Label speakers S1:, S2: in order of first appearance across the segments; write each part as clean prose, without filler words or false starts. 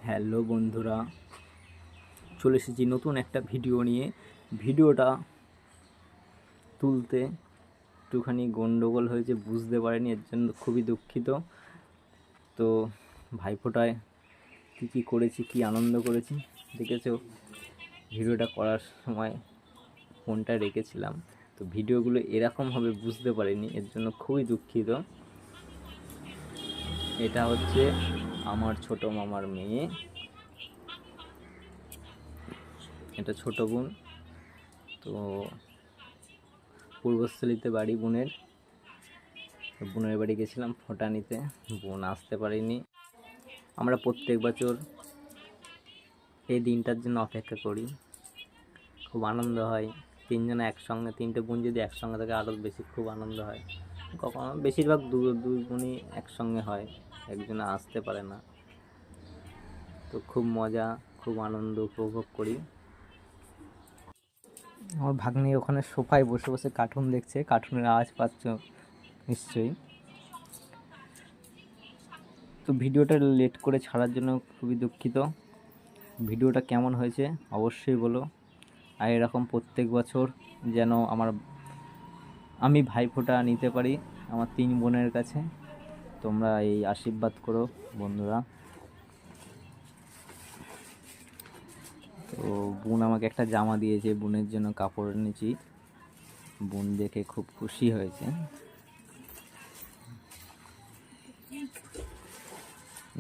S1: Hello বন্ধুরা, চলে এসেছি নতুন একটা ভিডিও নিয়ে। ভিডিওটা তুলতে একটুখানি গন্ডগোল হয়েছে, বুঝতে পারিনি, এর জন্য খুবই দুঃখিত। তো ভাইফোঁটায় কী কী করেছি, কী আনন্দ করেছি দেখেছো। ভিডিওটা করার সময় ফোনটা রেখেছিলাম, তো ভিডিওগুলো এরকমভাবে বুঝতে পারিনি, এর জন্য খুবই দুঃখিত। এটা হচ্ছে আমার ছোট মামার মেয়ে, এটা ছোট বোন। তো পূর্বস্থলীতে বাড়ি বোনের বাড়ি গেছিলাম ফোঁটা নিতে, বোন আসতে পারিনি। আমরা প্রত্যেক বছর এই দিনটার জন্য অপেক্ষা করি, খুব আনন্দ হয়। তিনজনে একসঙ্গে, তিনটে বোন যদি একসঙ্গে থাকে আরও বেশি খুব আনন্দ হয়। কখনো বেশিরভাগ দুই বোনই একসঙ্গে হয়, একজনে আসতে পারে না। তো খুব মজা, খুব আনন্দ উপভোগ করি। আমার ভাগ্নি ওখানে সোফায় বসে বসে কার্টুন দেখছে, কার্টুনের আওয়াজ পাচ্ছ নিশ্চয়ই। তো ভিডিওটা লেট করে ছাড়ার জন্য খুবই দুঃখিত। ভিডিওটা কেমন হয়েছে অবশ্যই বলো। আর এরকম প্রত্যেক বছর যেন আমি ভাইফোঁটা নিতে পারি আমার 3 বোনের কাছে। তোমরা এই আশীর্বাদ করো বন্ধুরা। তো বোন আমাকে একটা জামা দিয়েছে, বোনের জন্য কাপড় এনেছি, বোন দেখে খুব খুশি হয়েছে।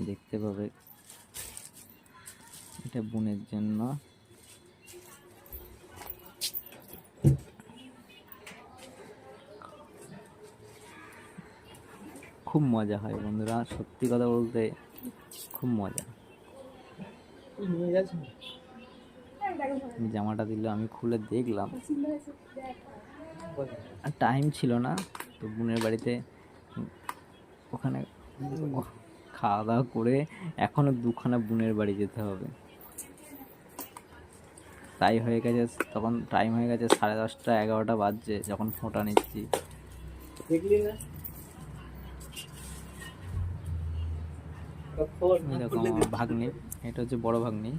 S1: দেখতে পাবে, এটা বোনের জন্য। খুব মজা হয় বন্ধুরা, সত্যি কথা বলতে খুব মজা। জামাটা দিল, আমি খুলে দেখলাম, আর টাইম ছিল না। তো বোনের বাড়িতে ওখানে খাওয়া দাওয়া করে এখনও 2খানা বোনের বাড়ি যেতে হবে। তাই হয়ে গেছে, তখন টাইম হয়ে গেছে 10:30 11টা বাজছে যখন ফোঁটা নিচ্ছি। দেখলি না, এরকম আমার ভাগ্নি, এটা হচ্ছে বড় ভাগ্নি।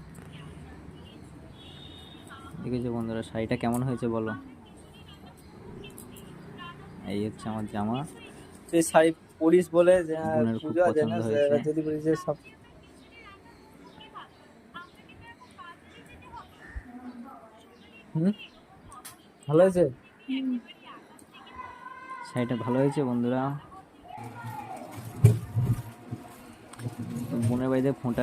S1: দেখেছো বন্ধুরা শাড়িটা কেমন হয়েছে বলো। এই হচ্ছে আমার জামা,
S2: তুই শাড়ি পরিস বলে
S1: বোনের খুব পছন্দ হয়েছে।
S2: যদি বলিস সব ভালো হয়েছে।
S1: শাড়িটা ভালো হয়েছে বন্ধুরা। বোনের বাড়িতে ফোঁটা